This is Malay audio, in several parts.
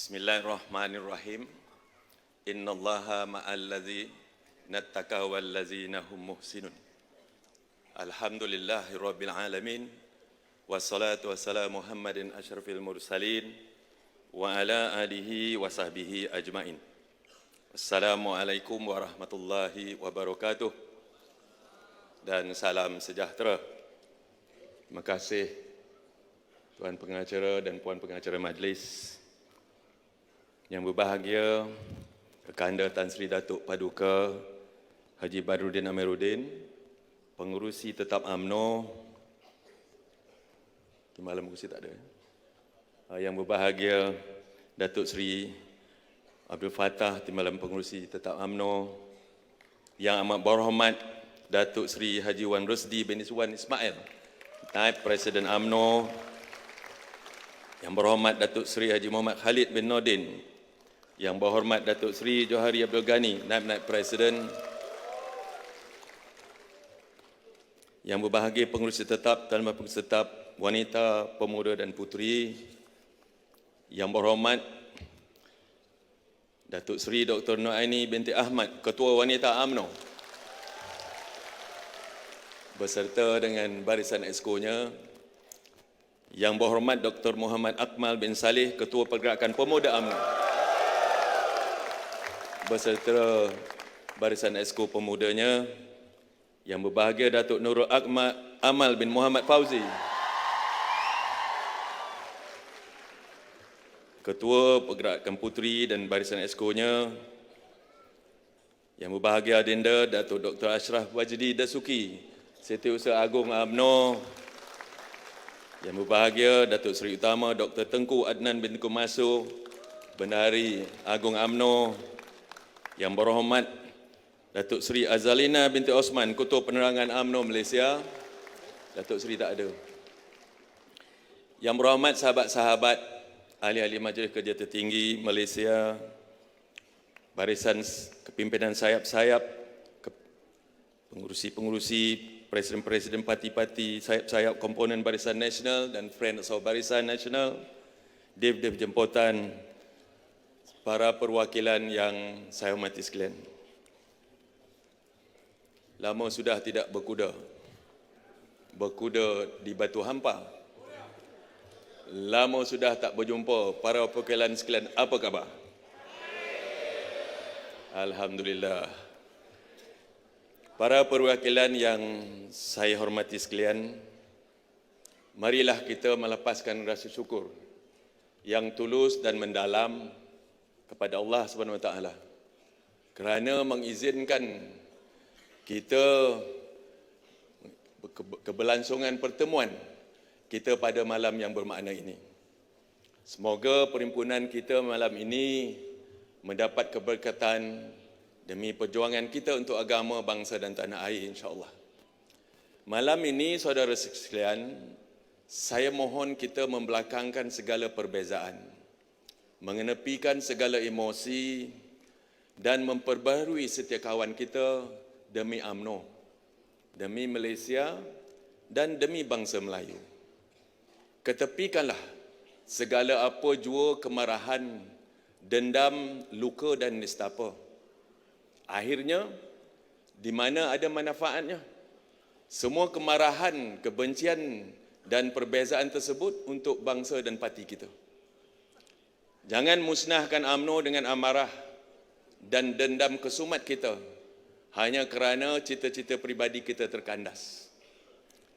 Bismillahirrahmanirrahim. Innallaha ma'alladzina taqaw walladzina hum muhsinun. Alhamdulillahirabbil alamin. Wassalatu wassalamu Muhammadin asyrafil mursalin wa ala alihi wa sahbihi ajmain. Assalamualaikum warahmatullahi wabarakatuh. Dan salam sejahtera. Terima kasih Tuan Pengacara dan Puan Pengacara Majlis. Yang berbahagia, Kakanda Tan Sri Datuk Paduka Haji Badruddin Amiruddin, Pengurusi Tetap UMNO, di malam kursi tak ada. Yang berbahagia, Datuk Sri Abdul Fattah, Timbalan Pengurusi Tetap UMNO, Yang amat berhormat, Datuk Sri Haji Wan Rusdi bin Wan Ismail, Naib Presiden UMNO, Yang berhormat Datuk Sri Haji Muhammad Khalid bin Nordin, Yang berhormat Datuk Sri Johari Abdul Ghani, Naib Presiden, Yang berbahagia Pengurusi Tetap dan Pengurusi Tetap Wanita, Pemuda dan Puteri, Yang berhormat Datuk Sri Dr. Nuaini binti Ahmad, Ketua Wanita UMNO, beserta dengan barisan exco-nya, Yang berhormat Dr. Muhammad Akmal bin Saleh, Ketua Pergerakan Pemuda UMNO, beserta barisan exco pemudanya, yang berbahagia Datuk Nurul Amal bin Muhammad Fauzi, Ketua Pergerakan Puteri dan barisan exco-nya, yang berbahagia Adinda Datuk Dr. Ashraf Wajdi Dasuki, Setiausaha Agung UMNO, yang berbahagia Datuk Seri Utama Dr. Tengku Adnan bin Kumasu, Bendahari Agung UMNO, yang berhormat Datuk Seri Azalina binti Osman, Ketua Penerangan UMNO Malaysia. Datuk Seri tak ada. Yang berhormat sahabat-sahabat ahli-ahli Majlis Kerja Tertinggi Malaysia, barisan kepimpinan sayap-sayap, pengurusi-pengurusi, presiden-presiden parti-parti, sayap-sayap komponen Barisan Nasional dan Friends of Barisan Nasional, dev-dev jemputan, para perwakilan yang saya hormati sekalian. Lama sudah tidak berkuda di batu hampa. Lama sudah tak berjumpa. Para perwakilan sekalian, apa khabar? Alhamdulillah. Para perwakilan yang saya hormati sekalian, marilah kita melepaskan rasa syukur yang tulus dan mendalam kepada Allah Subhanahu Wa Taala kerana mengizinkan kita keberlangsungan pertemuan kita pada malam yang bermakna ini. Semoga perhimpunan kita malam ini mendapat keberkatan demi perjuangan kita untuk agama, bangsa dan tanah air, insya-Allah. Malam ini, saudara sekalian, saya mohon kita membelakangkan segala perbezaan, mengenepikan segala emosi dan memperbaharui setiap kawan kita demi UMNO, demi Malaysia dan demi bangsa Melayu. Ketepikanlah segala apa jua kemarahan, dendam, luka dan nistapa. Akhirnya, di mana ada manfaatnya, semua kemarahan, kebencian dan perbezaan tersebut untuk bangsa dan parti kita. Jangan musnahkan UMNO dengan amarah dan dendam kesumat kita hanya kerana cita-cita peribadi kita terkandas.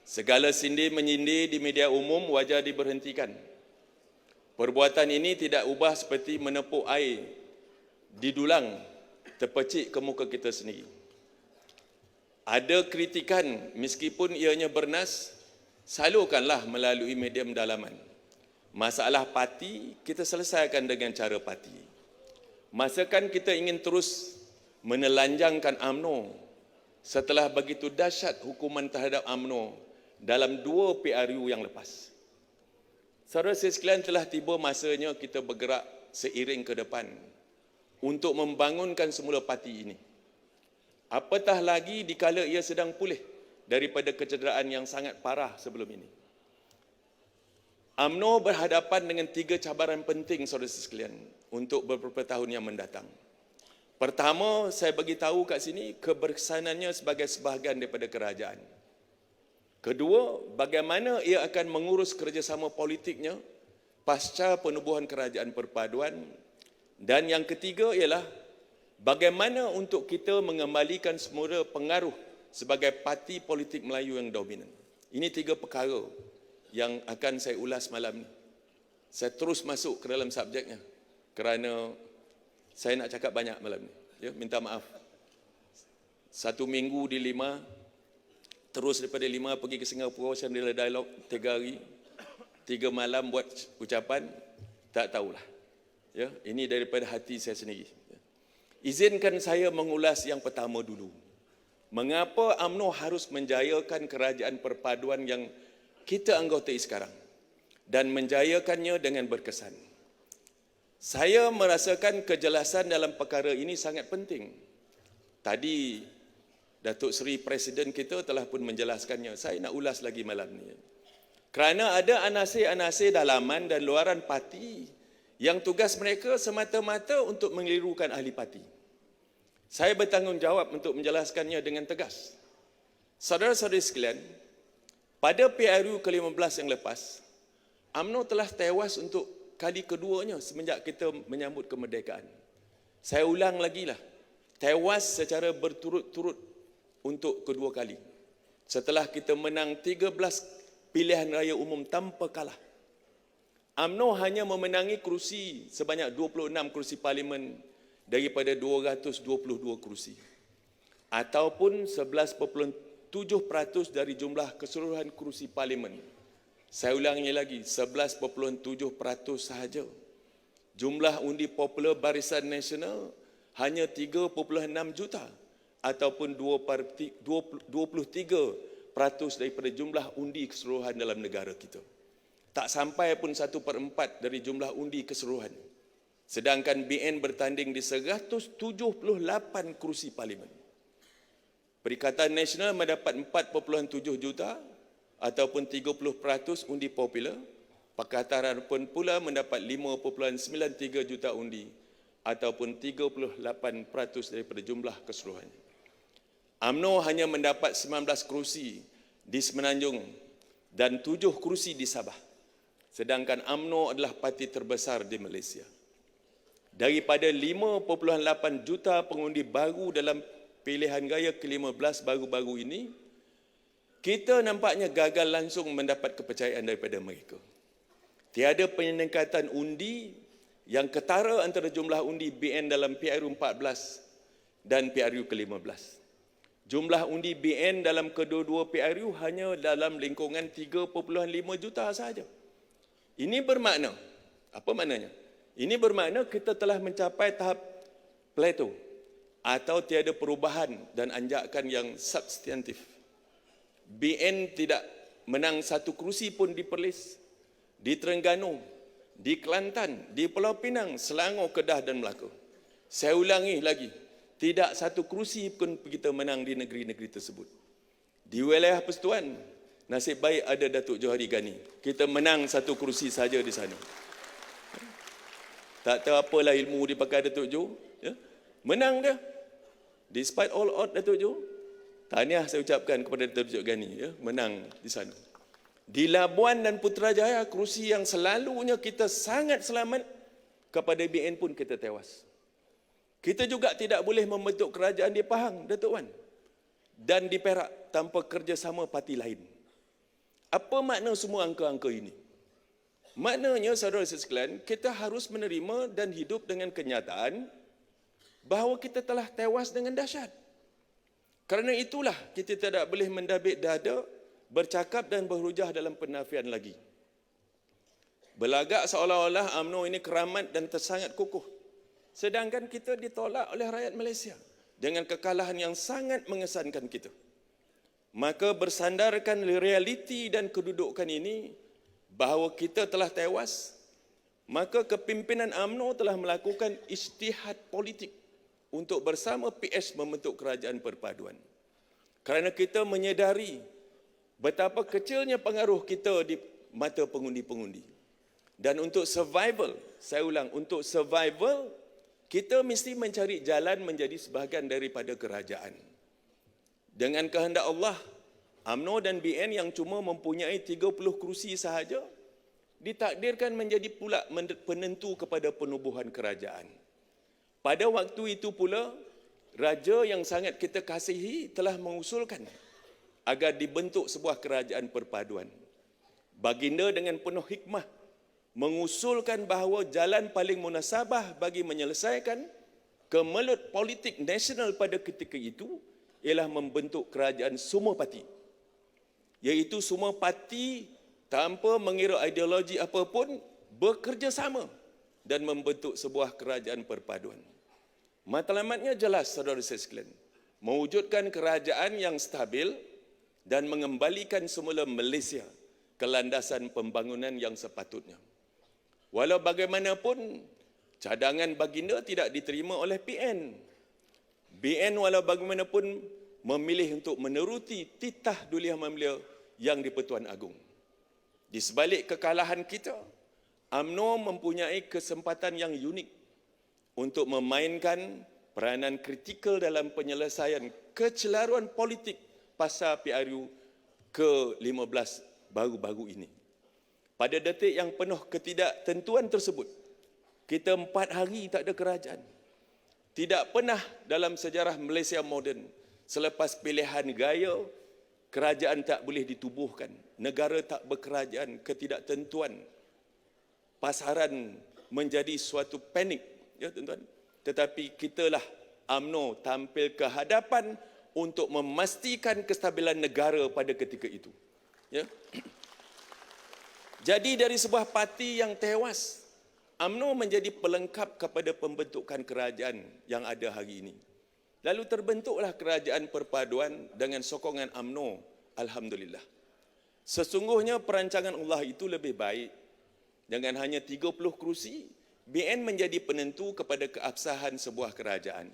Segala sindir menyindir di media umum wajar diberhentikan. Perbuatan ini tidak ubah seperti menepuk air di dulang terpecik ke muka kita sendiri. Ada kritikan meskipun ianya bernas, salurkanlah melalui medium dalaman. Masalah parti, kita selesaikan dengan cara parti. Masakan kita ingin terus menelanjangkan UMNO setelah begitu dahsyat hukuman terhadap UMNO dalam 2 PRU yang lepas. Saudara sekalian, telah tiba masanya kita bergerak seiring ke depan untuk membangunkan semula parti ini. Apatah lagi dikala ia sedang pulih daripada kecederaan yang sangat parah sebelum ini. UMNO berhadapan dengan 3 cabaran penting, saudara sekalian, untuk beberapa tahun yang mendatang. Pertama, saya bagi tahu kat sini keberkesanannya sebagai sebahagian daripada kerajaan. Kedua, bagaimana ia akan mengurus kerjasama politiknya pasca penubuhan kerajaan perpaduan. Dan yang ketiga ialah bagaimana untuk kita mengembalikan semula pengaruh sebagai parti politik Melayu yang dominan. Ini 3 perkara yang akan saya ulas malam ni. Saya terus masuk ke dalam subjeknya kerana saya nak cakap banyak malam ni. Ya, minta maaf. 1 minggu di 5, terus daripada 5 pergi ke Singapura, Shangri-La Dialogue 3 hari, 3 malam buat ucapan, tak tahulah. Ya, ini daripada hati saya sendiri. Izinkan saya mengulas yang pertama dulu. Mengapa UMNO harus menjayakan kerajaan perpaduan yang kita anggotai sekarang dan menjayakannya dengan berkesan. Saya merasakan kejelasan dalam perkara ini sangat penting. Tadi Datuk Seri Presiden kita telah pun menjelaskannya. Saya nak ulas lagi malam ni. Kerana ada anasir-anasir dalaman dan luaran parti yang tugas mereka semata-mata untuk mengelirukan ahli parti. Saya bertanggungjawab untuk menjelaskannya dengan tegas. Saudara-saudari sekalian, pada PRU ke-15 yang lepas, UMNO telah tewas untuk kali keduanya semenjak kita menyambut kemerdekaan. Saya ulang lagi lah, tewas secara berturut-turut untuk kedua kali. Setelah kita menang 13 pilihan raya umum tanpa kalah. UMNO hanya memenangi kerusi sebanyak 26 kerusi parlimen daripada 222 kerusi. Ataupun 11.7% dari jumlah keseluruhan kerusi parlimen. Saya ulangi lagi, 11.7% sahaja. Jumlah undi popular Barisan Nasional hanya 3.6 juta ataupun 23% daripada jumlah undi keseluruhan dalam negara kita. Tak sampai pun 1/4 dari jumlah undi keseluruhan. Sedangkan BN bertanding di 178 kerusi parlimen. Perikatan Nasional mendapat 4.7 juta ataupun 30% undi popular. Pakatan Harapan pula mendapat 5.93 juta undi ataupun 38% daripada jumlah keseluruhan. UMNO hanya mendapat 19 kerusi di Semenanjung dan 7 kerusi di Sabah. Sedangkan UMNO adalah parti terbesar di Malaysia. Daripada 5.8 juta pengundi baru dalam pilihan raya ke-15 baru-baru ini, kita nampaknya gagal langsung mendapat kepercayaan daripada mereka. Tiada peningkatan undi yang ketara antara jumlah undi BN dalam PRU 14 dan PRU ke-15. Jumlah undi BN dalam kedua-dua PRU hanya dalam lingkungan 3.5 juta sahaja. Ini bermakna, apa maknanya? Ini bermakna kita telah mencapai tahap plateau atau tiada perubahan dan anjakan yang substantif. BN tidak menang 1 kerusi pun di Perlis, di Terengganu, di Kelantan, di Pulau Pinang, Selangor, Kedah dan Melaka. Saya ulangi lagi, tidak 1 kerusi pun kita menang di negeri-negeri tersebut. Di wilayah Persekutuan, nasib baik ada Datuk Johari Ghani. Kita menang 1 kerusi saja di sana. Tak tahu apalah ilmu dipakai Datuk Jo. Ya? Menang dia. Despite all odds Datuk Jo. Tahniah saya ucapkan kepada Datuk Ghani. Ya? Menang di sana. Di Labuan dan Putrajaya, kerusi yang selalunya kita sangat selamat, kepada BN pun kita tewas. Kita juga tidak boleh membentuk kerajaan di Pahang, Datuk Wan, dan di Perak tanpa kerjasama parti lain. Apa makna semua angka-angka ini? Maknanya, saudara sekalian, kita harus menerima dan hidup dengan kenyataan bahawa kita telah tewas dengan dahsyat. Kerana itulah kita tidak boleh mendabik dada, bercakap dan berhujah dalam penafian lagi. Berlagak seolah-olah UMNO ini keramat dan tersangat kukuh. Sedangkan kita ditolak oleh rakyat Malaysia dengan kekalahan yang sangat mengesankan kita. Maka bersandarkan realiti dan kedudukan ini bahawa kita telah tewas, maka kepimpinan UMNO telah melakukan ijtihad politik untuk bersama PS membentuk kerajaan perpaduan. Kerana kita menyedari betapa kecilnya pengaruh kita di mata pengundi-pengundi. Dan untuk survival, saya ulang, untuk survival, kita mesti mencari jalan menjadi sebahagian daripada kerajaan. Dengan kehendak Allah, UMNO dan BN yang cuma mempunyai 30 kerusi sahaja, ditakdirkan menjadi pula penentu kepada penubuhan kerajaan. Pada waktu itu pula, raja yang sangat kita kasihi telah mengusulkan agar dibentuk sebuah kerajaan perpaduan. Baginda dengan penuh hikmah mengusulkan bahawa jalan paling munasabah bagi menyelesaikan kemelut politik nasional pada ketika itu ialah membentuk kerajaan semua parti. Iaitu semua parti tanpa mengira ideologi apapun bekerjasama dan membentuk sebuah kerajaan perpaduan. Matlamatnya jelas, saudara-saudara sekalian. Mewujudkan kerajaan yang stabil dan mengembalikan semula Malaysia ke landasan pembangunan yang sepatutnya. Walau bagaimanapun, cadangan baginda tidak diterima oleh PN. BN walau bagaimanapun memilih untuk meneruti titah Duli Hamamlia yang di-Pertuan Agong. Di sebalik kekalahan kita, UMNO mempunyai kesempatan yang unik untuk memainkan peranan kritikal dalam penyelesaian kecelaruan politik pasca PRU ke-15 baru-baru ini. Pada detik yang penuh ketidaktentuan tersebut, kita 4 hari tak ada kerajaan. Tidak pernah dalam sejarah Malaysia moden selepas pilihan gaya, kerajaan tak boleh ditubuhkan. Negara tak berkerajaan, ketidaktentuan. Pasaran menjadi suatu panik, ya tuan-tuan. Tetapi kitalah UMNO tampil ke hadapan untuk memastikan kestabilan negara pada ketika itu. Ya. Jadi dari sebuah parti yang tewas, UMNO menjadi pelengkap kepada pembentukan kerajaan yang ada hari ini. Lalu terbentuklah kerajaan perpaduan dengan sokongan UMNO, alhamdulillah. Sesungguhnya perancangan Allah itu lebih baik. Dengan hanya 30 kerusi, BN menjadi penentu kepada keabsahan sebuah kerajaan.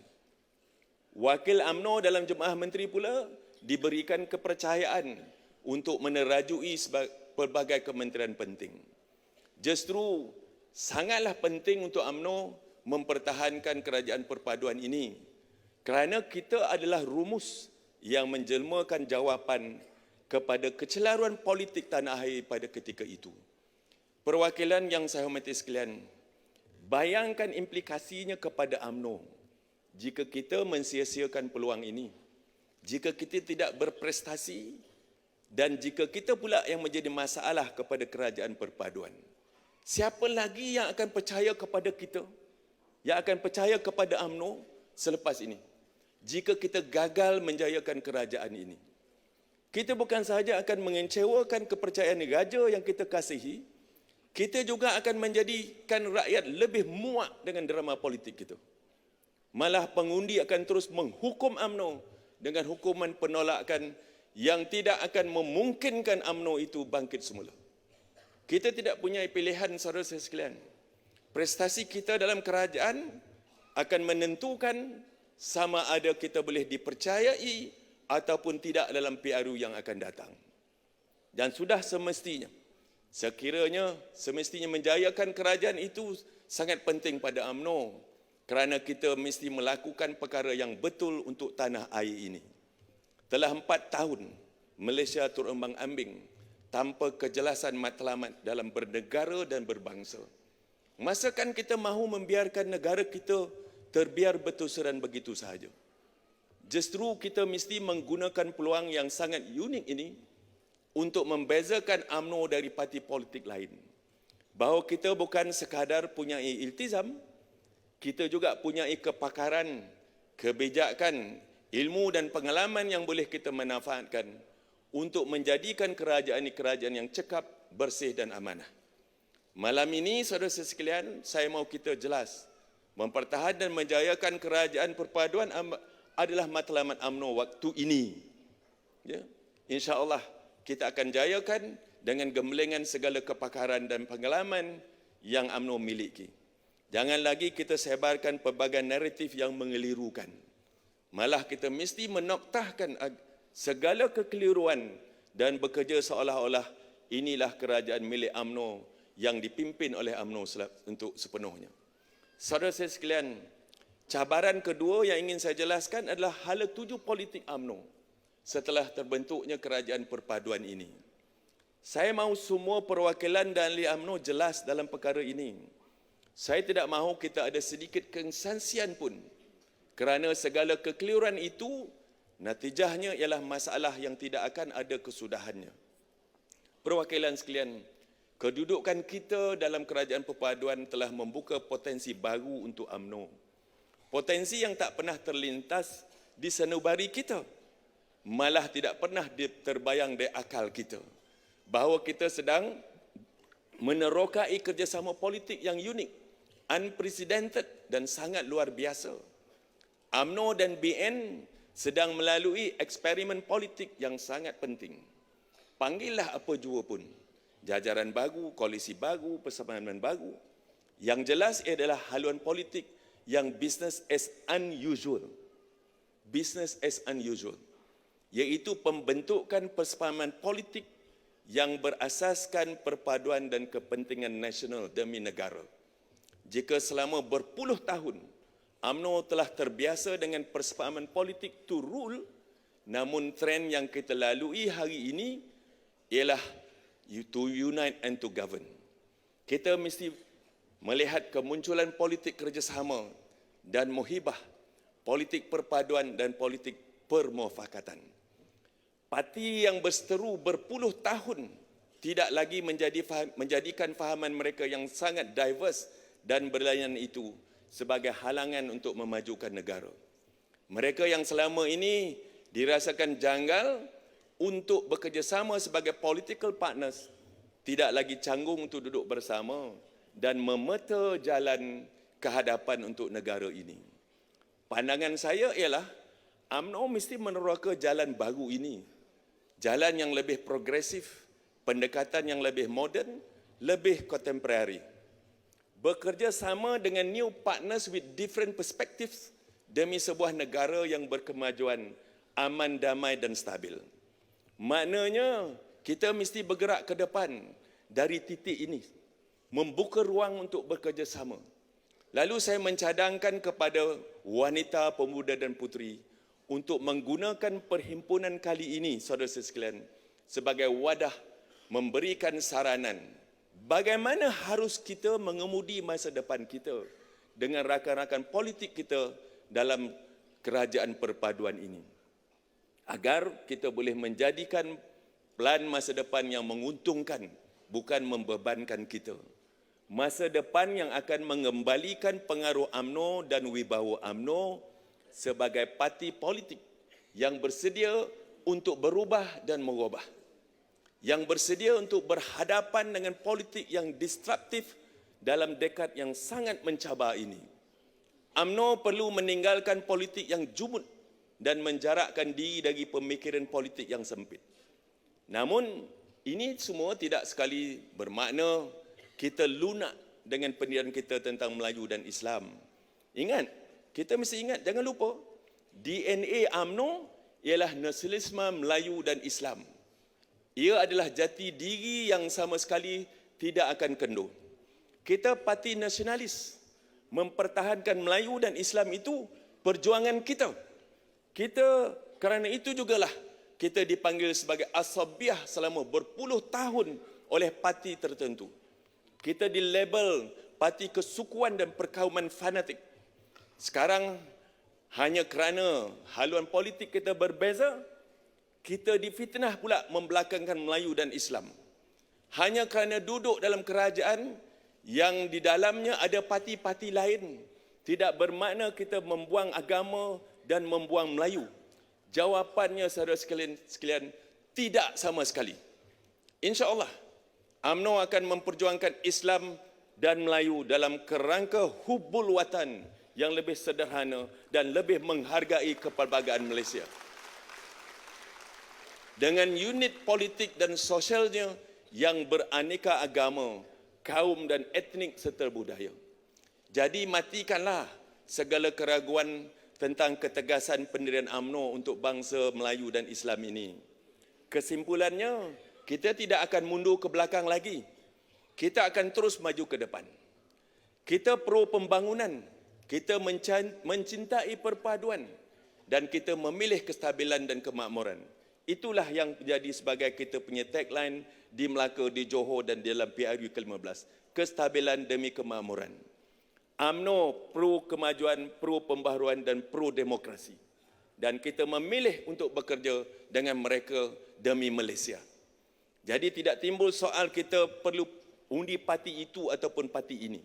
Wakil UMNO dalam Jemaah Menteri pula diberikan kepercayaan untuk menerajui pelbagai kementerian penting. Justru sangatlah penting untuk UMNO mempertahankan kerajaan perpaduan ini kerana kita adalah rumus yang menjelmakan jawapan kepada kecelaruan politik tanah air pada ketika itu. Perwakilan yang saya hormati sekalian, bayangkan implikasinya kepada UMNO jika kita mensia-siakan peluang ini, jika kita tidak berprestasi dan jika kita pula yang menjadi masalah kepada kerajaan perpaduan. Siapa lagi yang akan percaya kepada kita? Yang akan percaya kepada UMNO selepas ini? Jika kita gagal menjayakan kerajaan ini. Kita bukan sahaja akan mengecewakan kepercayaan raja yang kita kasihi, kita juga akan menjadikan rakyat lebih muak dengan drama politik kita. Malah pengundi akan terus menghukum UMNO dengan hukuman penolakan yang tidak akan memungkinkan UMNO itu bangkit semula. Kita tidak punya pilihan, saudara-saudara sekalian. Prestasi kita dalam kerajaan akan menentukan sama ada kita boleh dipercayai ataupun tidak dalam PRU yang akan datang. Dan sudah semestinya, sekiranya semestinya menjayakan kerajaan itu sangat penting pada UMNO kerana kita mesti melakukan perkara yang betul untuk tanah air ini. Telah 4 tahun Malaysia terombang-ambing tanpa kejelasan matlamat dalam bernegara dan berbangsa. Masakan kita mahu membiarkan negara kita terbiar bertusaran begitu sahaja? Justru kita mesti menggunakan peluang yang sangat unik ini untuk membezakan UMNO dari parti politik lain. Bahawa kita bukan sekadar punyai iltizam, kita juga punyai kepakaran, kebijakan, ilmu dan pengalaman yang boleh kita manfaatkan untuk menjadikan kerajaan ini kerajaan yang cekap, bersih dan amanah. Malam ini, saudara-saudara sekalian, saya mahu kita jelas, mempertahankan dan menjayakan kerajaan perpaduan adalah matlamat UMNO waktu ini. Ya, insya-Allah kita akan jayakan dengan gembelengan segala kepakaran dan pengalaman yang UMNO miliki. Jangan lagi kita sebarkan pelbagai naratif yang mengelirukan. Malah kita mesti menoktahkan segala kekeliruan dan bekerja seolah-olah inilah kerajaan milik UMNO yang dipimpin oleh UMNO untuk sepenuhnya. Saudara saya sekalian, cabaran kedua yang ingin saya jelaskan adalah hala tuju politik UMNO setelah terbentuknya kerajaan perpaduan ini. Saya mahu semua perwakilan dan ahli UMNO jelas dalam perkara ini. Saya tidak mahu kita ada sedikit kesaksian pun, kerana segala kekeliruan itu natijahnya ialah masalah yang tidak akan ada kesudahannya. Perwakilan sekalian, kedudukan kita dalam kerajaan perpaduan telah membuka potensi baru untuk UMNO. Potensi yang tak pernah terlintas di sanubari kita, malah tidak pernah terbayang di akal kita, bahawa kita sedang menerokai kerjasama politik yang unik, unprecedented dan sangat luar biasa. UMNO dan BN sedang melalui eksperimen politik yang sangat penting. Panggillah apa jua pun, jajaran baru, koalisi baru, persamaan baru. Yang jelas adalah haluan politik yang business as unusual. Business as unusual, iaitu pembentukan persamaan politik yang berasaskan perpaduan dan kepentingan nasional demi negara. Jika selama berpuluh tahun UMNO telah terbiasa dengan persamaan politik to rule, namun trend yang kita lalui hari ini ialah to unite and to govern. Kita mesti melihat kemunculan politik kerjasama dan muhibah, politik perpaduan dan politik permufakatan. Parti yang berseteru berpuluh tahun tidak lagi menjadikan fahaman mereka yang sangat diverse dan berlainan itu sebagai halangan untuk memajukan negara. Mereka yang selama ini dirasakan janggal untuk bekerjasama sebagai political partners tidak lagi canggung untuk duduk bersama dan memeta jalan ke hadapan untuk negara ini. Pandangan saya ialah UMNO mesti meneroka jalan baru ini. Jalan yang lebih progresif, pendekatan yang lebih moden, lebih contemporary. Bekerja sama dengan new partners with different perspectives demi sebuah negara yang berkemajuan, aman, damai dan stabil. Maknanya kita mesti bergerak ke depan dari titik ini, membuka ruang untuk bekerjasama. Lalu saya mencadangkan kepada wanita, pemuda dan puteri untuk menggunakan perhimpunan kali ini, saudara sekalian, sebagai wadah memberikan saranan bagaimana harus kita mengemudi masa depan kita dengan rakan-rakan politik kita dalam kerajaan perpaduan ini, agar kita boleh menjadikan plan masa depan yang menguntungkan, bukan membebankan kita. Masa depan yang akan mengembalikan pengaruh UMNO dan wibawa UMNO sebagai parti politik yang bersedia untuk berubah dan mengubah, yang bersedia untuk berhadapan dengan politik yang destruktif dalam dekad yang sangat mencabar ini. UMNO perlu meninggalkan politik yang jumud dan menjarakkan diri dari pemikiran politik yang sempit. Namun, ini semua tidak sekali bermakna kita lunak dengan pendirian kita tentang Melayu dan Islam. Ingat, kita mesti ingat, jangan lupa, DNA UMNO ialah nasionalisme Melayu dan Islam. Ia adalah jati diri yang sama sekali tidak akan kendur. Kita parti nasionalis, mempertahankan Melayu dan Islam itu perjuangan kita. Kerana itu jugalah kita dipanggil sebagai asabiah selama berpuluh tahun oleh parti tertentu. Kita dilabel parti kesukuan dan perkauman fanatik. Sekarang hanya kerana haluan politik kita berbeza, kita difitnah pula membelakangkan Melayu dan Islam. Hanya kerana duduk dalam kerajaan yang di dalamnya ada parti-parti lain, tidak bermakna kita membuang agama dan membuang Melayu. Jawapannya, saudara sekalian, tidak sama sekali. InsyaAllah, UMNO akan memperjuangkan Islam dan Melayu dalam kerangka hubbul watan yang lebih sederhana dan lebih menghargai kepelbagaian Malaysia. Dengan unit politik dan sosialnya yang beraneka agama, kaum dan etnik serta budaya. Jadi matikanlah segala keraguan tentang ketegasan pendirian UMNO untuk bangsa Melayu dan Islam ini. Kesimpulannya, kita tidak akan mundur ke belakang lagi. kita akan terus maju ke depan. Kita pro pembangunan, kita mencintai perpaduan dan kita memilih kestabilan dan kemakmuran. Itulah yang menjadi sebagai kita punya tagline di Melaka, di Johor dan dalam PRU ke-15. Kestabilan demi kemakmuran. UMNO pro kemajuan, pro pembaharuan dan pro demokrasi. Dan kita memilih untuk bekerja dengan mereka demi Malaysia. Jadi tidak timbul soal kita perlu undi parti itu ataupun parti ini.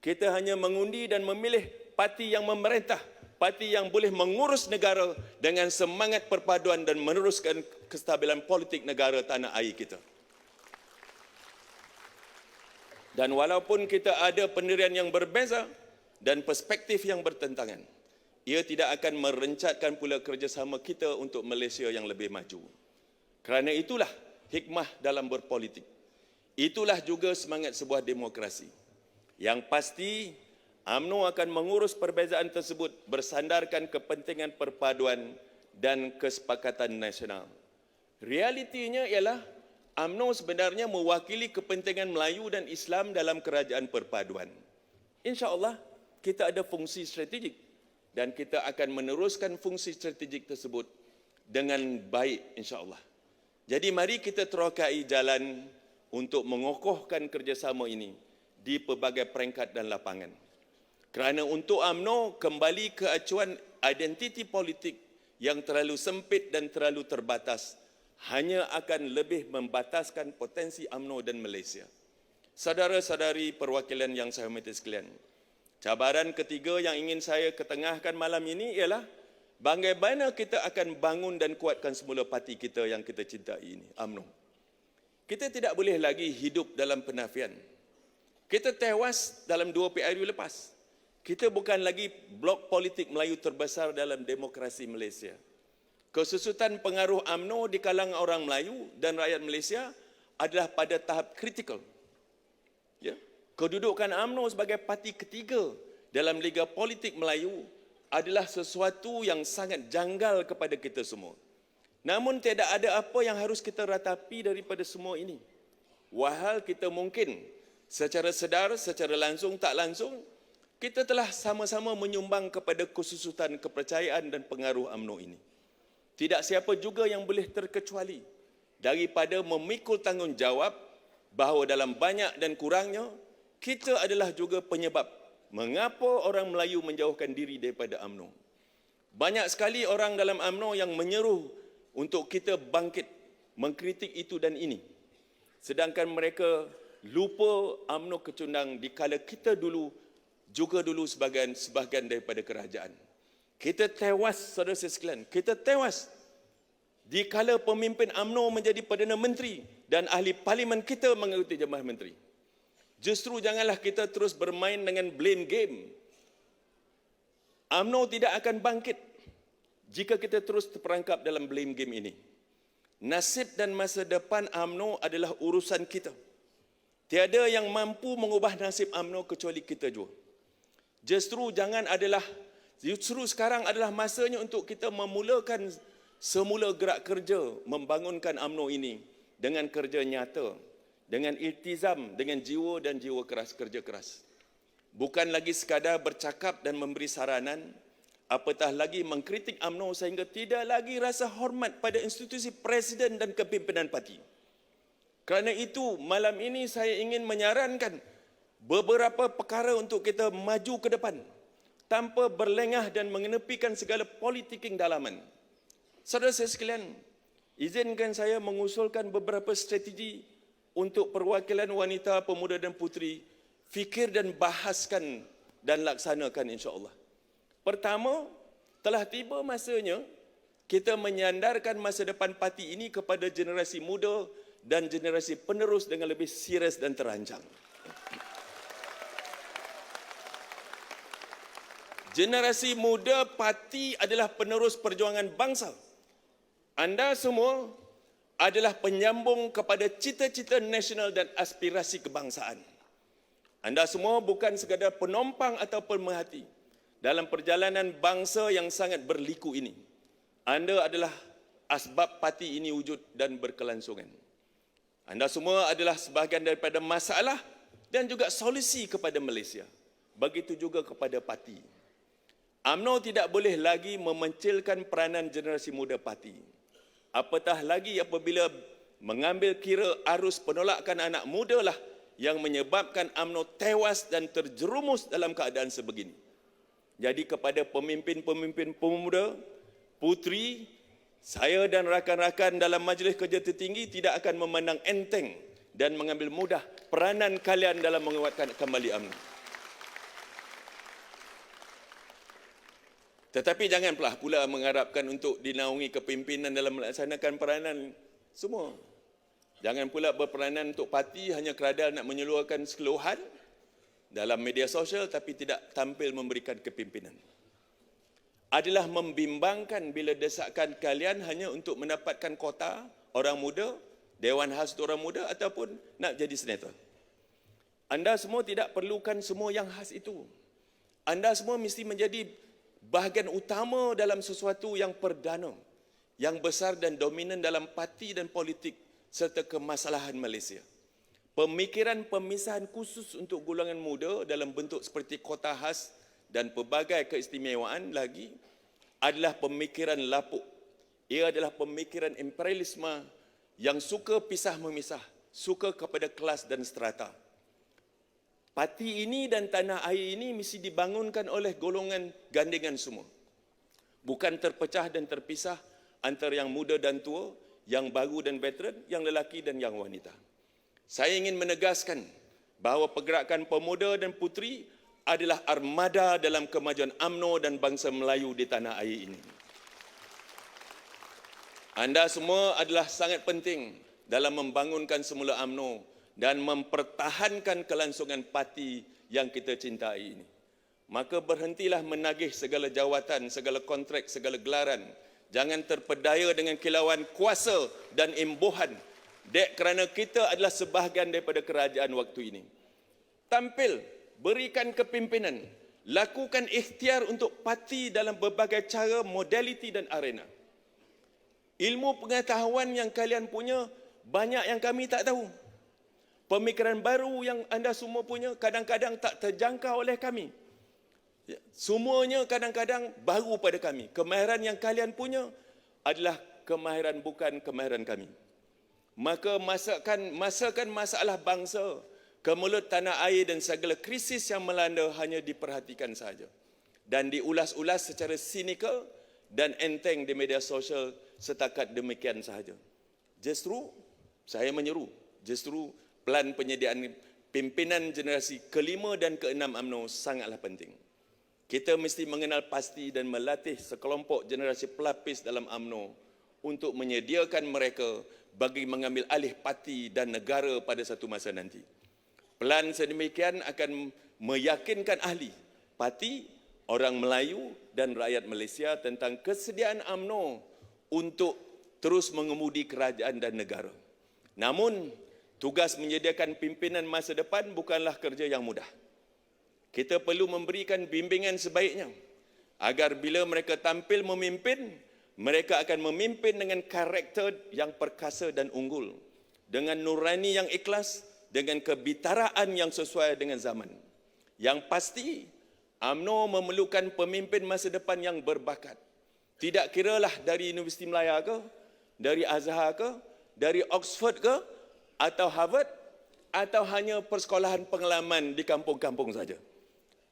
Kita hanya mengundi dan memilih parti yang memerintah, parti yang boleh mengurus negara dengan semangat perpaduan dan meneruskan kestabilan politik negara tanah air kita. Dan walaupun kita ada pendirian yang berbeza dan perspektif yang bertentangan, ia tidak akan merencatkan pula kerjasama kita untuk Malaysia yang lebih maju. Kerana itulah hikmah dalam berpolitik. Itulah juga semangat sebuah demokrasi. Yang pasti, UMNO akan mengurus perbezaan tersebut bersandarkan kepentingan perpaduan dan kesepakatan nasional. Realitinya ialah UMNO sebenarnya mewakili kepentingan Melayu dan Islam dalam kerajaan perpaduan. InsyaAllah, kita ada fungsi strategik dan kita akan meneruskan fungsi strategik tersebut dengan baik insyaAllah. Jadi mari kita terokai jalan untuk mengokohkan kerjasama ini di pelbagai peringkat dan lapangan. Kerana untuk UMNO kembali ke acuan identiti politik yang terlalu sempit dan terlalu terbatas hanya akan lebih membataskan potensi UMNO dan Malaysia. Saudara-saudari perwakilan yang saya hormati sekalian, cabaran ketiga yang ingin saya ketengahkan malam ini ialah bagaimana kita akan bangun dan kuatkan semula parti kita yang kita cintai ini, UMNO. Kita tidak boleh lagi hidup dalam penafian. Kita tewas dalam 2 PRU lepas. Kita bukan lagi blok politik Melayu terbesar dalam demokrasi Malaysia. Kesusutan pengaruh UMNO di kalangan orang Melayu dan rakyat Malaysia adalah pada tahap kritikal. Ya? Kedudukan UMNO sebagai parti ketiga dalam Liga Politik Melayu adalah sesuatu yang sangat janggal kepada kita semua. Namun tidak ada apa yang harus kita ratapi daripada semua ini. Walhal kita mungkin secara sedar, secara langsung, tak langsung, kita telah sama-sama menyumbang kepada kesusutan kepercayaan dan pengaruh UMNO ini. Tidak siapa juga yang boleh terkecuali daripada memikul tanggungjawab bahawa dalam banyak dan kurangnya, kita adalah juga penyebab mengapa orang Melayu menjauhkan diri daripada UMNO. Banyak sekali orang dalam UMNO yang menyeru untuk kita bangkit, mengkritik itu dan ini. Sedangkan mereka lupa UMNO kecundang dikala kita juga dulu sebahagian daripada kerajaan. Kita tewas, saudara sekalian, kita tewas dikala pemimpin UMNO menjadi Perdana Menteri dan ahli parlimen kita mengikuti Jabatan Menteri. Justru janganlah kita terus bermain dengan blame game. UMNO tidak akan bangkit jika kita terus terperangkap dalam blame game ini. Nasib dan masa depan UMNO adalah urusan kita. Tiada yang mampu mengubah nasib UMNO kecuali kita jua. Justru sekarang adalah masanya untuk kita memulakan semula gerak kerja membangunkan UMNO ini dengan kerja nyata, dengan iltizam, dengan jiwa dan jiwa keras, kerja keras. Bukan lagi sekadar bercakap dan memberi saranan, apatah lagi mengkritik UMNO sehingga tidak lagi rasa hormat pada institusi presiden dan kepimpinan parti. Kerana itu, malam ini saya ingin menyarankan beberapa perkara untuk kita maju ke depan tanpa berlengah dan mengenepikan segala politiking dalaman. Saudara saya sekalian, izinkan saya mengusulkan beberapa strategi untuk perwakilan wanita, pemuda dan puteri fikir dan bahaskan dan laksanakan insya-Allah. Pertama, telah tiba masanya kita menyandarkan masa depan parti ini kepada generasi muda dan generasi penerus dengan lebih serius dan terancang. Generasi muda parti adalah penerus perjuangan bangsa. Anda semua adalah penyambung kepada cita-cita nasional dan aspirasi kebangsaan. Anda semua bukan sekadar penumpang atau pemerhati dalam perjalanan bangsa yang sangat berliku ini. Anda adalah asbab parti ini wujud dan berkelangsungan. Anda semua adalah sebahagian daripada masalah dan juga solusi kepada Malaysia. Begitu juga kepada parti. UMNO tidak boleh lagi memencilkan peranan generasi muda parti. Apatah lagi apabila mengambil kira arus penolakan anak muda lah yang menyebabkan UMNO tewas dan terjerumus dalam keadaan sebegini. Jadi kepada pemimpin-pemimpin pemuda, puteri, saya dan rakan-rakan dalam Majlis Kerja Tertinggi tidak akan memandang enteng dan mengambil mudah peranan kalian dalam menguatkan kembali UMNO. Tetapi jangan pula mengharapkan untuk dinaungi kepimpinan dalam melaksanakan peranan semua. Jangan pula berperanan untuk parti hanya kerana nak menyeluarkan keluhan dalam media sosial tapi tidak tampil memberikan kepimpinan. Adalah membimbangkan bila desakan kalian hanya untuk mendapatkan kota orang muda, Dewan Khas untuk orang muda ataupun nak jadi senator. Anda semua tidak perlukan semua yang khas itu. Anda semua mesti menjadi bahagian utama dalam sesuatu yang perdana, yang besar dan dominan dalam parti dan politik serta kemasalahan Malaysia. Pemikiran pemisahan khusus untuk golongan muda dalam bentuk seperti kota khas dan pelbagai keistimewaan lagi adalah pemikiran lapuk. Ia adalah pemikiran imperialisme yang suka pisah memisah, suka kepada kelas dan strata. Parti ini dan tanah air ini mesti dibangunkan oleh golongan gandengan semua. Bukan terpecah dan terpisah antara yang muda dan tua, yang baru dan veteran, yang lelaki dan yang wanita. Saya ingin menegaskan bahawa pergerakan pemuda dan puteri adalah armada dalam kemajuan UMNO dan bangsa Melayu di tanah air ini. Anda semua adalah sangat penting dalam membangunkan semula UMNO dan mempertahankan kelangsungan parti yang kita cintai ini. Maka berhentilah menagih segala jawatan, segala kontrak, segala gelaran. Jangan terpedaya dengan kilauan kuasa dan imbuhan. Dek kerana kita adalah sebahagian daripada kerajaan waktu ini. Tampil, berikan kepimpinan, lakukan ikhtiar untuk parti dalam berbagai cara, modaliti dan arena. Ilmu pengetahuan yang kalian punya, banyak yang kami tak tahu. Pemikiran baru yang anda semua punya kadang-kadang tak terjangkau oleh kami. Semuanya kadang-kadang baru pada kami. Kemahiran yang kalian punya adalah kemahiran bukan kemahiran kami. Maka masakan masalah bangsa, kemelut tanah air dan segala krisis yang melanda hanya diperhatikan sahaja. Dan diulas-ulas secara sinikal dan enteng di media sosial setakat demikian sahaja. Justru, saya menyeru, pelan penyediaan pimpinan generasi kelima dan keenam UMNO sangatlah penting. Kita mesti mengenal pasti dan melatih sekelompok generasi pelapis dalam UMNO untuk menyediakan mereka bagi mengambil alih parti dan negara pada satu masa nanti. Pelan sedemikian akan meyakinkan ahli, parti, orang Melayu dan rakyat Malaysia tentang kesediaan UMNO untuk terus mengemudi kerajaan dan negara. Namun, tugas menyediakan pimpinan masa depan bukanlah kerja yang mudah. Kita perlu memberikan bimbingan sebaiknya agar bila mereka tampil memimpin, mereka akan memimpin dengan karakter yang perkasa dan unggul, dengan nurani yang ikhlas, dengan kebitaraan yang sesuai dengan zaman. Yang pasti, UMNO memerlukan pemimpin masa depan yang berbakat. Tidak kiralah dari Universiti Melaya ke, dari Azhar ke, dari Oxford ke, atau Harvard, atau hanya persekolahan pengalaman di kampung-kampung saja.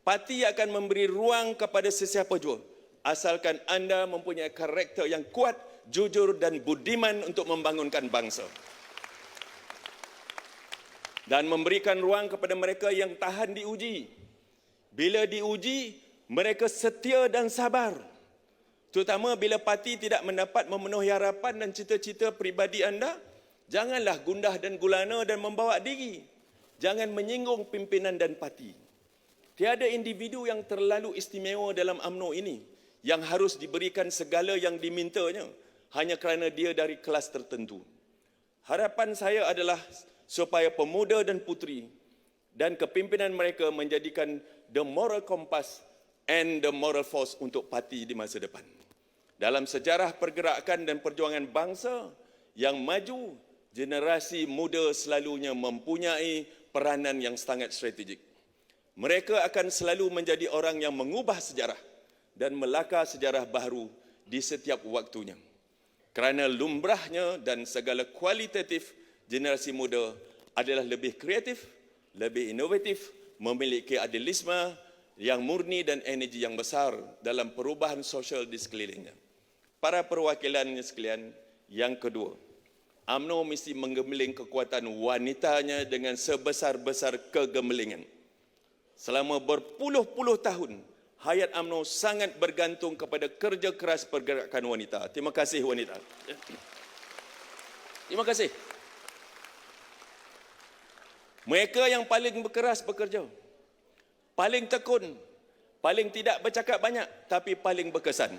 Parti akan memberi ruang kepada sesiapa jua, asalkan anda mempunyai karakter yang kuat, jujur dan budiman untuk membangunkan bangsa. Dan memberikan ruang kepada mereka yang tahan diuji. Bila diuji, mereka setia dan sabar. Terutama bila parti tidak mendapat memenuhi harapan dan cita-cita peribadi anda, janganlah gundah dan gulana dan membawa diri. Jangan menyinggung pimpinan dan parti. Tiada individu yang terlalu istimewa dalam UMNO ini yang harus diberikan segala yang dimintanya hanya kerana dia dari kelas tertentu. Harapan saya adalah supaya pemuda dan puteri dan kepimpinan mereka menjadikan the moral compass and the moral force untuk parti di masa depan. Dalam sejarah pergerakan dan perjuangan bangsa yang maju, generasi muda selalunya mempunyai peranan yang sangat strategik. Mereka akan selalu menjadi orang yang mengubah sejarah dan melakar sejarah baru di setiap waktunya. Kerana lumrahnya dan segala kualitatif generasi muda adalah lebih kreatif, lebih inovatif, memiliki idealisme yang murni dan energi yang besar dalam perubahan sosial di sekelilingnya. Para perwakilannya sekalian, yang kedua, UMNO mesti menggemeling kekuatan wanitanya dengan sebesar-besar kegemelingan. Selama berpuluh-puluh tahun, hayat UMNO sangat bergantung kepada kerja keras pergerakan wanita. Terima kasih wanita. Terima kasih. Mereka yang paling berkeras bekerja, paling tekun, paling tidak bercakap banyak, tapi paling berkesan.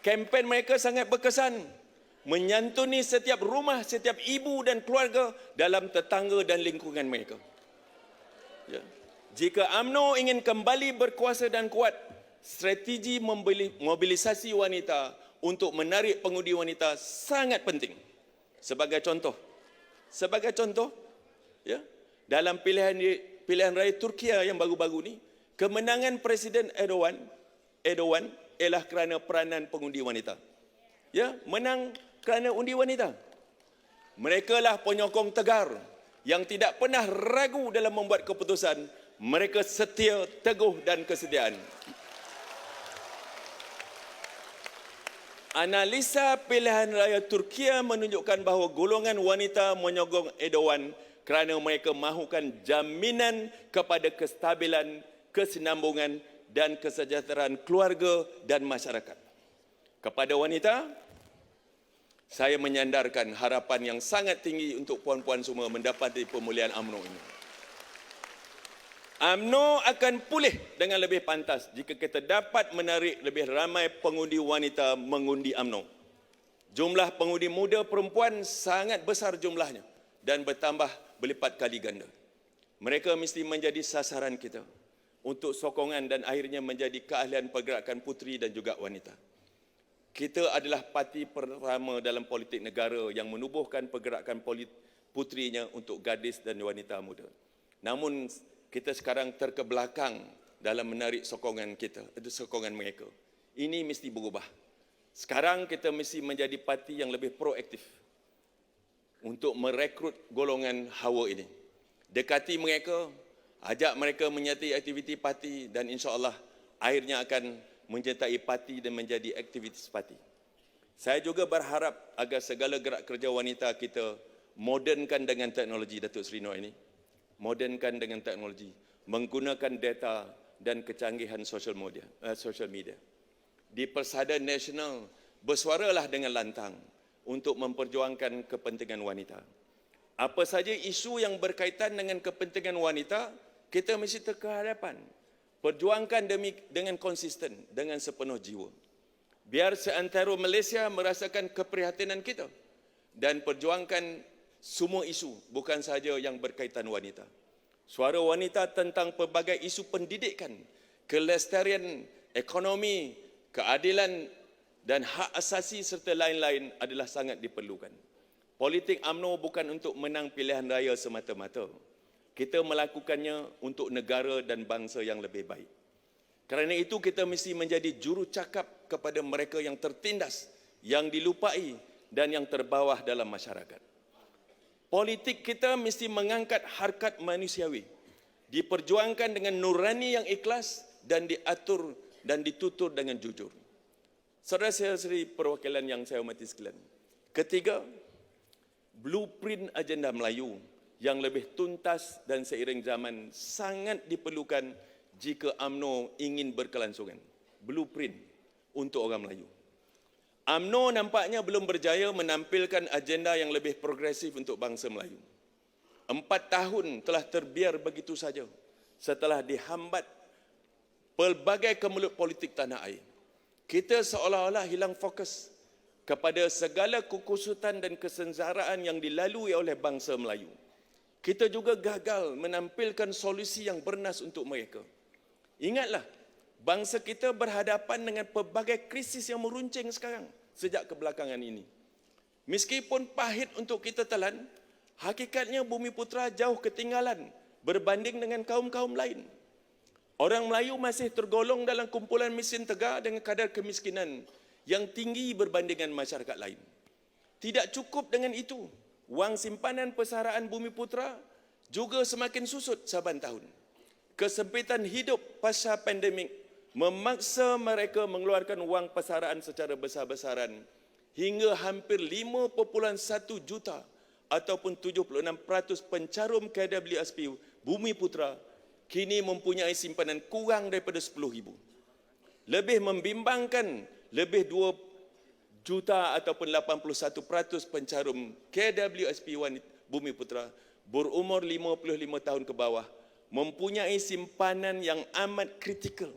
Kempen mereka sangat berkesan, menyantuni setiap rumah, setiap ibu dan keluarga dalam tetangga dan lingkungan mereka. Ya. Jika UMNO ingin kembali berkuasa dan kuat, strategi mobilisasi wanita untuk menarik pengundi wanita sangat penting. Sebagai contoh, ya, dalam pilihan raya Turki yang baru-baru ni, kemenangan Presiden Erdogan ialah kerana peranan pengundi wanita. Ya, menang kerana undi wanita. Mereka lah penyokong tegar yang tidak pernah ragu dalam membuat keputusan. Mereka setia, teguh dan kesetiaan. Analisa pilihan raya Turki menunjukkan bahawa golongan wanita menyokong Erdogan kerana mereka mahukan jaminan kepada kestabilan, kesinambungan dan kesejahteraan keluarga dan masyarakat. Kepada wanita, saya menyandarkan harapan yang sangat tinggi untuk puan-puan semua mendapati pemulihan UMNO ini. UMNO akan pulih dengan lebih pantas jika kita dapat menarik lebih ramai pengundi wanita mengundi UMNO. Jumlah pengundi muda perempuan sangat besar jumlahnya dan bertambah berlipat kali ganda. Mereka mesti menjadi sasaran kita untuk sokongan dan akhirnya menjadi keahlian pergerakan puteri dan juga wanita. Kita adalah parti pertama dalam politik negara yang menubuhkan pergerakan puterinya untuk gadis dan wanita muda. Namun kita sekarang terkebelakang dalam menarik sokongan mereka. Ini mesti berubah. Sekarang kita mesti menjadi parti yang lebih proaktif untuk merekrut golongan hawa ini. Dekati mereka, ajak mereka menyertai aktiviti parti dan insya-Allah akhirnya akan menyertai parti dan menjadi aktivis parti. Saya juga berharap agar segala gerak kerja wanita kita modernkan dengan teknologi, Datuk Seri Nur ini. Modernkan dengan teknologi, menggunakan data dan kecanggihan social media. Di Persada Nasional, bersuaralah dengan lantang untuk memperjuangkan kepentingan wanita. Apa saja isu yang berkaitan dengan kepentingan wanita, kita mesti terkehadapan. Perjuangkan dengan konsisten, dengan sepenuh jiwa. Biar seantero Malaysia merasakan keprihatinan kita dan perjuangkan semua isu, bukan sahaja yang berkaitan wanita. Suara wanita tentang pelbagai isu pendidikan, kelestarian, ekonomi, keadilan dan hak asasi serta lain-lain adalah sangat diperlukan. Politik UMNO bukan untuk menang pilihan raya semata-mata. Kita melakukannya untuk negara dan bangsa yang lebih baik. Kerana itu kita mesti menjadi jurucakap kepada mereka yang tertindas, yang dilupai dan yang terbawah dalam masyarakat. Politik kita mesti mengangkat harkat manusiawi, diperjuangkan dengan nurani yang ikhlas dan diatur dan ditutur dengan jujur. Saudara-saudari perwakilan yang saya hormati sekalian. Ketiga, blueprint agenda Melayu yang lebih tuntas dan seiring zaman sangat diperlukan jika UMNO ingin berkelangsungan. Blueprint untuk orang Melayu. UMNO nampaknya belum berjaya menampilkan agenda yang lebih progresif untuk bangsa Melayu. 4 tahun telah terbiar begitu saja setelah dihambat pelbagai kemelut politik tanah air. Kita seolah-olah hilang fokus kepada segala kekusutan dan kesengsaraan yang dilalui oleh bangsa Melayu. Kita juga gagal menampilkan solusi yang bernas untuk mereka. Ingatlah, bangsa kita berhadapan dengan pelbagai krisis yang meruncing sekarang. sejak kebelakangan ini. Meskipun pahit untuk kita telan, hakikatnya Bumiputera jauh ketinggalan berbanding dengan kaum-kaum lain. Orang Melayu masih tergolong dalam kumpulan miskin tegar dengan kadar kemiskinan yang tinggi berbandingan masyarakat lain. Tidak cukup dengan itu, wang simpanan persaraan Bumiputera juga semakin susut saban tahun. Kesempitan hidup pasca pandemik memaksa mereka mengeluarkan wang persaraan secara besar-besaran hingga hampir 5.1 juta ataupun 76% pencarum KWSP Bumiputera kini mempunyai simpanan kurang daripada 10,000. Lebih membimbangkan, lebih 2 juta ataupun 81% pencarum KWSP Bumiputera berumur 55 tahun ke bawah mempunyai simpanan yang amat kritikal,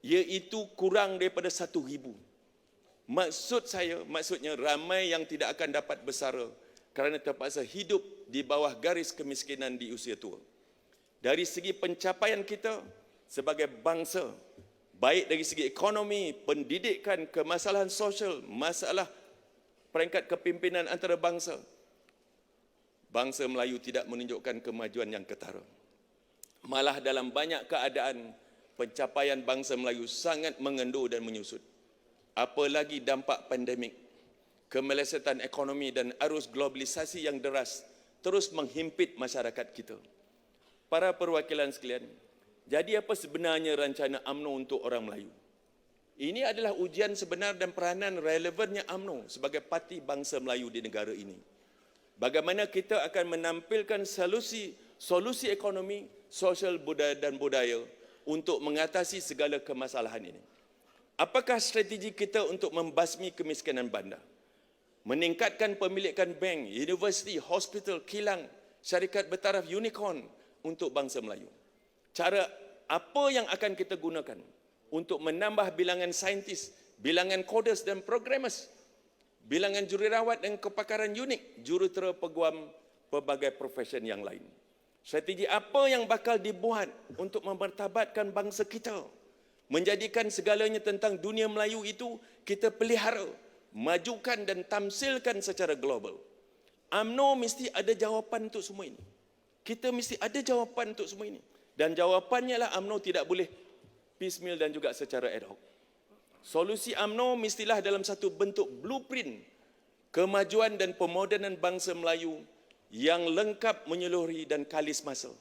iaitu kurang daripada 1,000. Maksudnya ramai yang tidak akan dapat bersara kerana terpaksa hidup di bawah garis kemiskinan di usia tua. Dari segi pencapaian kita sebagai bangsa, baik dari segi ekonomi, pendidikan, kemasalahan sosial, masalah peringkat kepimpinan antarabangsa, bangsa Melayu tidak menunjukkan kemajuan yang ketara. Malah dalam banyak keadaan, pencapaian bangsa Melayu sangat mengendur dan menyusut. Apalagi dampak pandemik, kemelesetan ekonomi dan arus globalisasi yang deras terus menghimpit masyarakat kita. Para perwakilan sekalian, jadi apa sebenarnya rencana UMNO untuk orang Melayu? Ini adalah ujian sebenar dan peranan relevannya UMNO sebagai parti bangsa Melayu di negara ini. Bagaimana kita akan menampilkan solusi ekonomi, sosial dan budaya untuk mengatasi segala kemasalahan ini. Apakah strategi kita untuk membasmi kemiskinan bandar? Meningkatkan pemilikan bank, universiti, hospital, kilang, syarikat bertaraf unicorn untuk bangsa Melayu. Cara apa yang akan kita gunakan untuk menambah bilangan saintis, bilangan coders dan programmers, bilangan jururawat dan kepakaran unik, jurutera peguam pelbagai profesion yang lain. Strategi apa yang bakal dibuat untuk memartabatkan bangsa kita, menjadikan segalanya tentang dunia Melayu itu kita pelihara, majukan dan tamsilkan secara global. UMNO mesti ada jawapan untuk semua ini. Kita mesti ada jawapan untuk semua ini. Dan jawapannya lah UMNO tidak boleh piecemeal dan juga secara ad hoc. Solusi UMNO mestilah dalam satu bentuk blueprint kemajuan dan pemodenan bangsa Melayu yang lengkap, menyeluruhi dan kalis masa.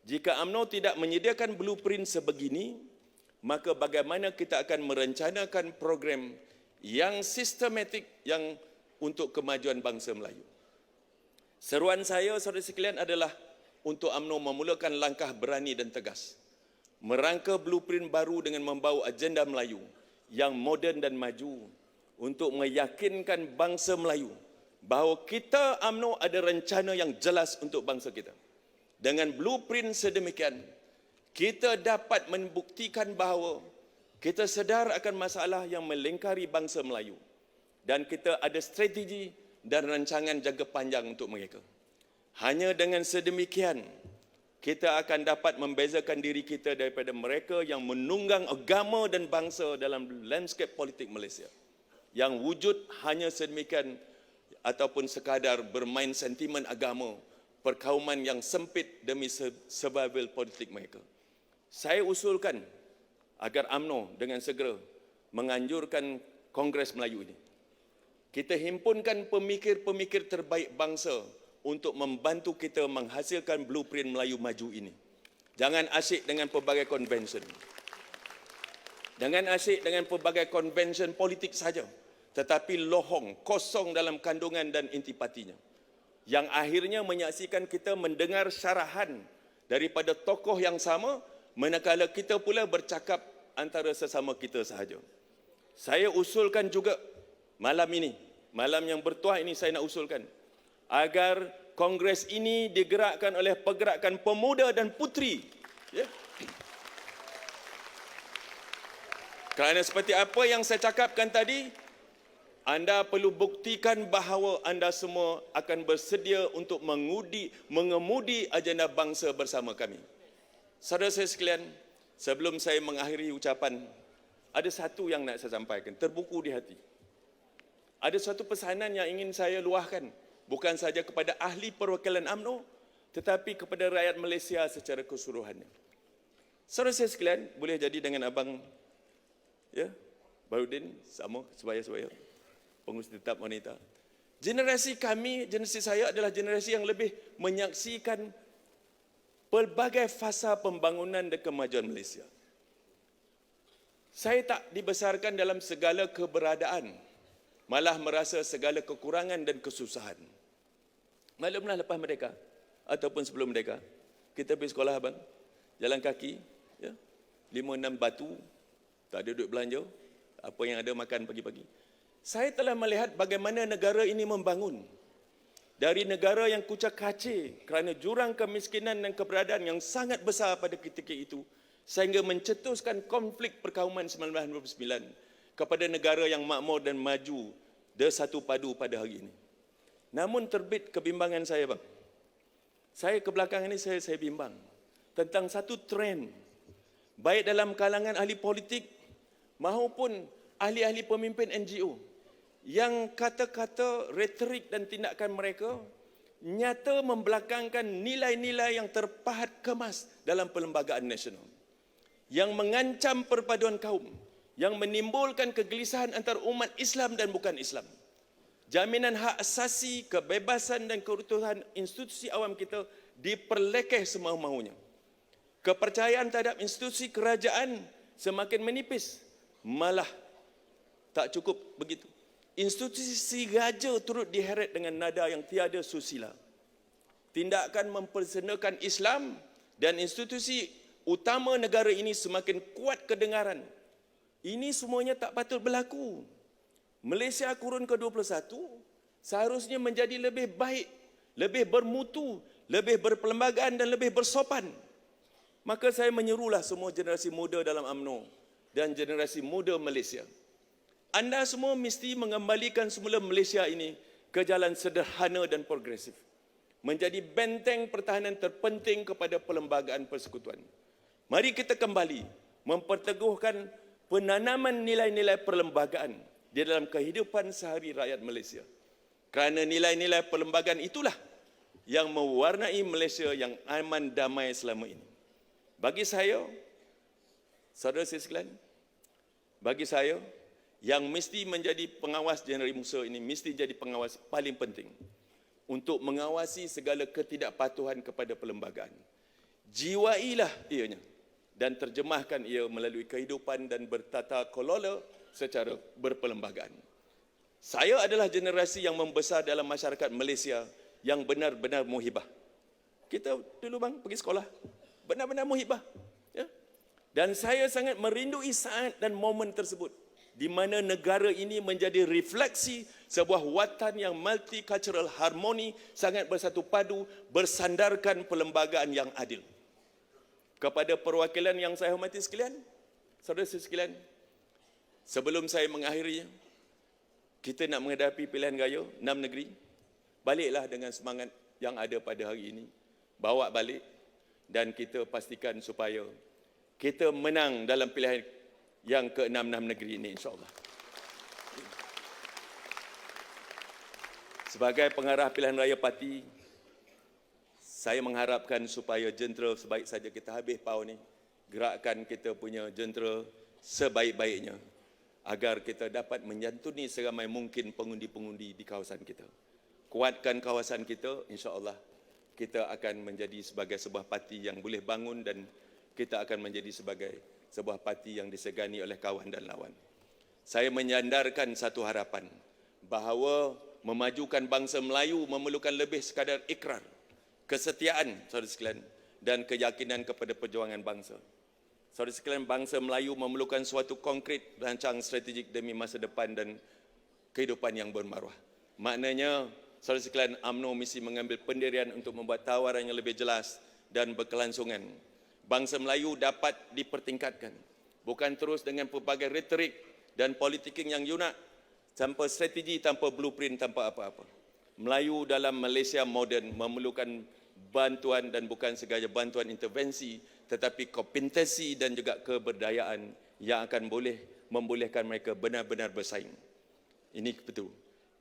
Jika UMNO tidak menyediakan blueprint sebegini, maka bagaimana kita akan merencanakan program yang sistematik yang untuk kemajuan bangsa Melayu? Seruan saya, saudara sekalian, adalah untuk UMNO memulakan langkah berani dan tegas, merangka blueprint baru dengan membawa agenda Melayu yang moden dan maju untuk meyakinkan bangsa Melayu bahawa kita UMNO ada rencana yang jelas untuk bangsa kita. Dengan blueprint sedemikian, kita dapat membuktikan bahawa kita sedar akan masalah yang melingkari bangsa Melayu dan kita ada strategi dan rancangan jangka panjang untuk mereka. Hanya dengan sedemikian, kita akan dapat membezakan diri kita daripada mereka yang menunggang agama dan bangsa dalam landscape politik Malaysia, yang wujud hanya sedemikian ataupun sekadar bermain sentimen agama, perkauman yang sempit demi survival politik mereka. Saya usulkan agar UMNO dengan segera menganjurkan Kongres Melayu ini. Kita himpunkan pemikir-pemikir terbaik bangsa untuk membantu kita menghasilkan blueprint Melayu maju ini. Jangan asyik dengan pelbagai konvensyen. Jangan asyik dengan pelbagai konvensyen politik saja, tetapi lohong, kosong dalam kandungan dan intipatinya, yang akhirnya menyaksikan kita mendengar syarahan daripada tokoh yang sama, manakala kita pula bercakap antara sesama kita sahaja. Saya usulkan juga malam ini, malam yang bertuah ini, saya nak usulkan agar kongres ini digerakkan oleh pergerakan pemuda dan puteri. Ya. Kerana seperti apa yang saya cakapkan tadi, anda perlu buktikan bahawa anda semua akan bersedia untuk mengemudi agenda bangsa bersama kami. Saudara saya sekalian, sebelum saya mengakhiri ucapan, ada satu yang nak saya sampaikan, terbuku di hati. Ada suatu pesanan yang ingin saya luahkan, bukan saja kepada ahli perwakilan UMNO, tetapi kepada rakyat Malaysia secara keseluruhannya. Saudara saya sekalian, boleh jadi dengan abang ya, Barudin, sama sebaya-sebaya, pengurusi tetap wanita. Generasi kami, generasi saya adalah generasi yang lebih menyaksikan pelbagai fasa pembangunan dan kemajuan Malaysia. Saya tak dibesarkan dalam segala keberadaan, malah merasa segala kekurangan dan kesusahan. Maklumlah lepas mereka, ataupun sebelum mereka, kita pergi sekolah abang, jalan kaki, ya, 5-6 batu, tak ada duit belanja, apa yang ada makan pagi-pagi. Saya telah melihat bagaimana negara ini membangun. Dari negara yang kucak kacir kerana jurang kemiskinan dan keberadaan yang sangat besar pada ketika itu, sehingga mencetuskan konflik perkauman 1999 kepada negara yang makmur dan maju bersatu padu pada hari ini. Namun terbit kebimbangan saya, bang. Saya ke belakang ini saya bimbang tentang satu trend, baik dalam kalangan ahli politik maupun ahli-ahli pemimpin NGO, yang kata-kata, retorik dan tindakan mereka nyata membelakangkan nilai-nilai yang terpahat kemas dalam perlembagaan nasional, yang mengancam perpaduan kaum, yang menimbulkan kegelisahan antara umat Islam dan bukan Islam. Jaminan hak asasi, kebebasan dan keutuhan institusi awam kita diperlekeh semau-maunya. Kepercayaan terhadap institusi kerajaan semakin menipis, malah tak cukup begitu. Institusi raja turut diheret dengan nada yang tiada susila. Tindakan mempersenakan Islam dan institusi utama negara ini semakin kuat kedengaran. Ini semuanya tak patut berlaku. Malaysia kurun ke-21 seharusnya menjadi lebih baik, lebih bermutu, lebih berperlembagaan dan lebih bersopan. Maka saya menyerulah semua generasi muda dalam UMNO dan generasi muda Malaysia. Anda semua mesti mengembalikan semula Malaysia ini ke jalan sederhana dan progresif, menjadi benteng pertahanan terpenting kepada perlembagaan persekutuan. Mari kita kembali memperteguhkan penanaman nilai-nilai perlembagaan di dalam kehidupan sehari rakyat Malaysia. Kerana nilai-nilai perlembagaan itulah yang mewarnai Malaysia yang aman damai selama ini. Bagi saya, saudara saya sekalian, bagi saya, yang mesti menjadi pengawas Jenerali Musa ini mesti jadi pengawas paling penting untuk mengawasi segala ketidakpatuhan kepada perlembagaan. Jiwailah ianya dan terjemahkan ia melalui kehidupan dan bertata kelola secara berperlembagaan. Saya adalah generasi yang membesar dalam masyarakat Malaysia yang benar-benar muhibah. Kita dulu bang pergi sekolah, benar-benar muhibah. Ya? Dan saya sangat merindui saat dan momen tersebut, di mana negara ini menjadi refleksi sebuah watan yang multicultural harmoni, sangat bersatu padu, bersandarkan perlembagaan yang adil. Kepada perwakilan yang saya hormati sekalian, saudara sekalian, sebelum saya mengakhirinya, kita nak menghadapi pilihan raya 6 negeri, baliklah dengan semangat yang ada pada hari ini, bawa balik dan kita pastikan supaya kita menang dalam pilihan yang ke-6 negeri ini, insyaAllah. Sebagai pengarah pilihan raya parti, saya mengharapkan supaya jentera sebaik saja kita habis PAU ni, gerakkan kita punya jentera sebaik-baiknya, agar kita dapat menyantuni seramai mungkin pengundi-pengundi di kawasan kita. Kuatkan kawasan kita, insyaAllah kita akan menjadi sebagai sebuah parti yang boleh bangun dan kita akan menjadi sebagai sebuah parti yang disegani oleh kawan dan lawan. Saya menyandarkan satu harapan bahawa memajukan bangsa Melayu memerlukan lebih sekadar ikrar, kesetiaan, saudara sekalian, dan keyakinan kepada perjuangan bangsa. Saudara sekalian, bangsa Melayu memerlukan suatu konkret rancang strategik demi masa depan dan kehidupan yang bermaruah. Maknanya, saudara sekalian, UMNO mesti mengambil pendirian untuk membuat tawaran yang lebih jelas dan berkelangsungan. Bangsa Melayu dapat dipertingkatkan, bukan terus dengan pelbagai retorik dan politiking yang yunak, tanpa strategi, tanpa blueprint, tanpa apa-apa. Melayu dalam Malaysia moden memerlukan bantuan dan bukan sekadar bantuan intervensi, tetapi kompetensi dan juga keberdayaan yang akan boleh membolehkan mereka benar-benar bersaing. Ini betul.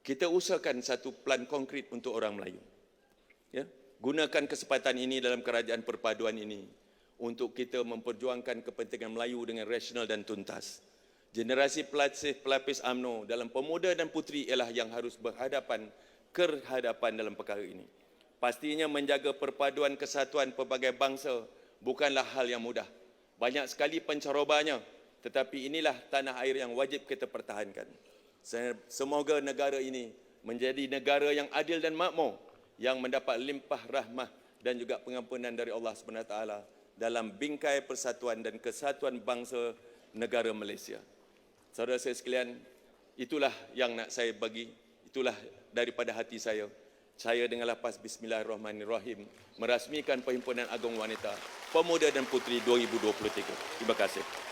kita usahakan satu plan konkret untuk orang Melayu. Ya, gunakan kesempatan ini dalam kerajaan perpaduan ini untuk kita memperjuangkan kepentingan Melayu dengan rasional dan tuntas. Generasi pelapis UMNO dalam pemuda dan puteri ialah yang harus berhadapan dalam perkara ini. Pastinya menjaga perpaduan kesatuan pelbagai bangsa bukanlah hal yang mudah. Banyak sekali pencarobannya, tetapi inilah tanah air yang wajib kita pertahankan. Semoga negara ini menjadi negara yang adil dan makmur, yang mendapat limpah rahmah dan juga pengampunan dari Allah SWT dalam bingkai persatuan dan kesatuan bangsa negara Malaysia. Saudara saya sekalian, itulah yang nak saya bagi, itulah daripada hati saya. Saya dengan lapas Bismillahirrahmanirrahim merasmikan Perhimpunan Agung Wanita Pemuda dan Puteri 2023. Terima kasih.